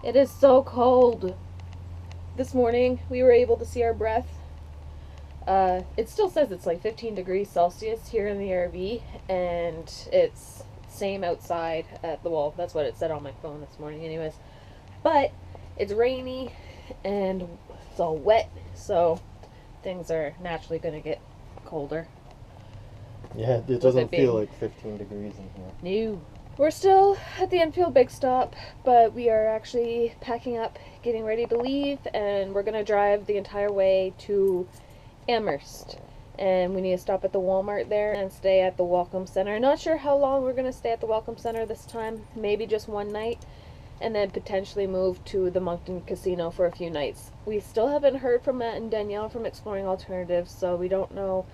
It is so cold. This morning we were able to see our breath. It still says it's like 15 degrees Celsius here in the RV, and it's same outside at the wall. That's what it said on my phone this morning, anyways. But it's rainy and it's all wet, so things are naturally going to get colder. Yeah, it doesn't feel like 15 degrees in here. No. We're still at the Enfield Big Stop, but we are actually packing up, getting ready to leave, and we're going to drive the entire way to Amherst. And we need to stop at the Walmart there and stay at the Welcome Center. Not sure how long we're going to stay at the Welcome Center this time. Maybe just one night. And then potentially move to the Moncton Casino for a few nights. We still haven't heard from Matt and Danielle from Exploring Alternatives, so we don't know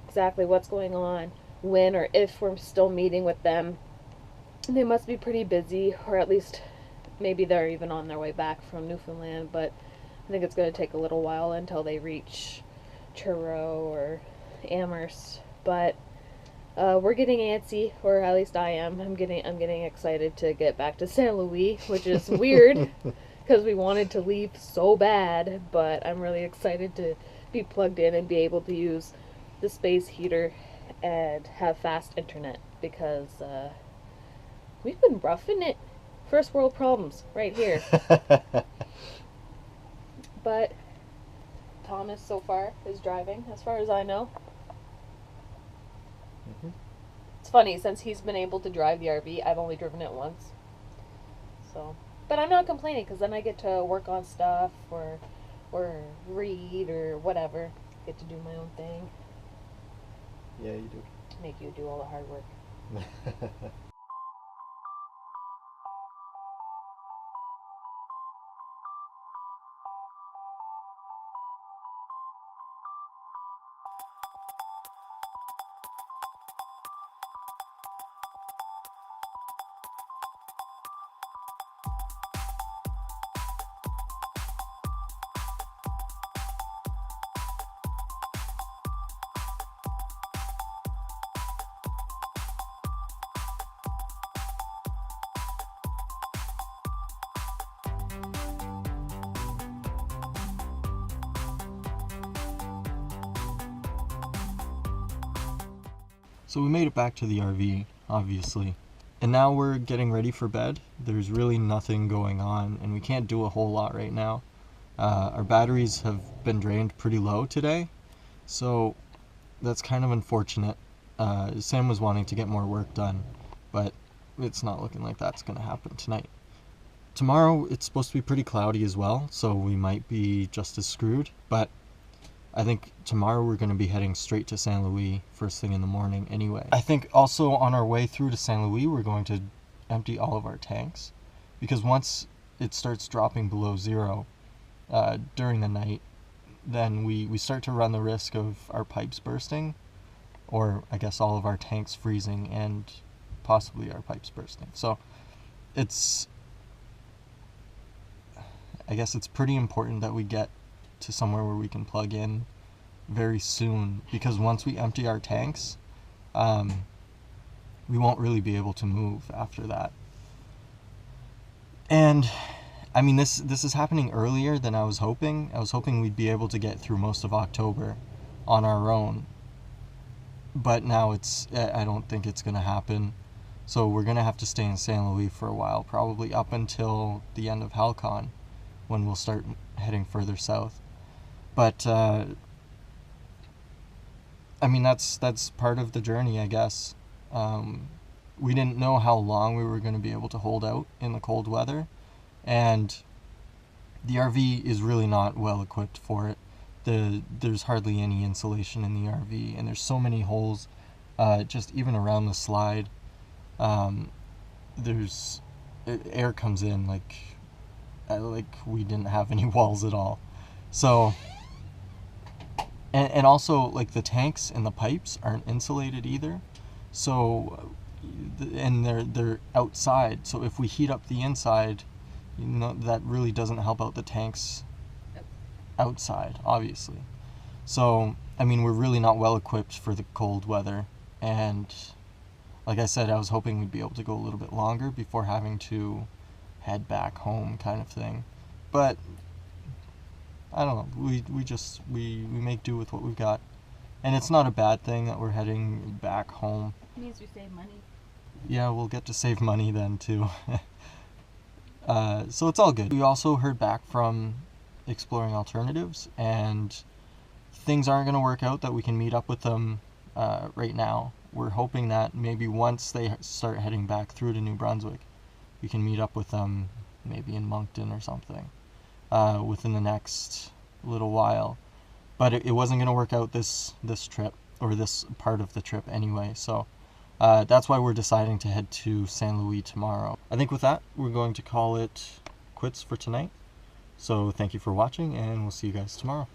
exactly what's going on, when or if we're still meeting with them. They must be pretty busy, or at least maybe they're even on their way back from Newfoundland, but I think it's going to take a little while until they reach Truro or Amherst. But we're getting antsy, or at least I am. I'm getting excited to get back to Saint Louis, which is weird because we wanted to leave so bad, but I'm really excited to be plugged in and be able to use the space heater and have fast internet because we've been roughing it. First world problems right here. But Thomas so far is driving, as far as I know. Mm-hmm. It's funny, since he's been able to drive the RV, I've only driven it once. So, but I'm not complaining because then I get to work on stuff or read or whatever. Get to do my own thing. Yeah, you do. Make you do all the hard work. So we made it back to the RV, obviously. And now we're getting ready for bed. There's really nothing going on, and we can't do a whole lot right now. Our batteries have been drained pretty low today, so that's kind of unfortunate. Sam was wanting to get more work done, but it's not looking like that's going to happen tonight. Tomorrow, it's supposed to be pretty cloudy as well, so we might be just as screwed, but I think tomorrow we're going to be heading straight to Saint Louis first thing in the morning anyway. I think also on our way through to Saint Louis, we're going to empty all of our tanks, because once it starts dropping below zero during the night, then we start to run the risk of our pipes bursting, or I guess all of our tanks freezing and possibly our pipes bursting. So I guess it's pretty important that we get to somewhere where we can plug in very soon, because once we empty our tanks, we won't really be able to move after that. And I mean, this is happening earlier than I was hoping. I was hoping we'd be able to get through most of October on our own, but now I don't think it's going to happen. So we're going to have to stay in Saint Louis for a while, probably up until the end of Halcon, when we'll start heading further south. But I mean, that's part of the journey, I guess. We didn't know how long we were going to be able to hold out in the cold weather, and the RV is really not well equipped for it. There's hardly any insulation in the RV, and there's so many holes, just even around the slide. There's air comes in like we didn't have any walls at all. So. And also, like, the tanks and the pipes aren't insulated either. So, and they're outside. So if we heat up the inside, that really doesn't help out the tanks outside, obviously. So, I mean, we're really not well equipped for the cold weather. And like I said, I was hoping we'd be able to go a little bit longer before having to head back home kind of thing. But I don't know, we make do with what we've got. And it's not a bad thing that we're heading back home. It means we save money. Yeah, we'll get to save money then too. So it's all good. We also heard back from Exploring Alternatives, and things aren't going to work out that we can meet up with them right now. We're hoping that maybe once they start heading back through to New Brunswick, we can meet up with them maybe in Moncton or something within the next little while. But it wasn't going to work out this trip, or this part of the trip anyway, so that's why we're deciding to head to San Luis tomorrow. I think with that, we're going to call it quits for tonight. So thank you for watching, and we'll see you guys tomorrow.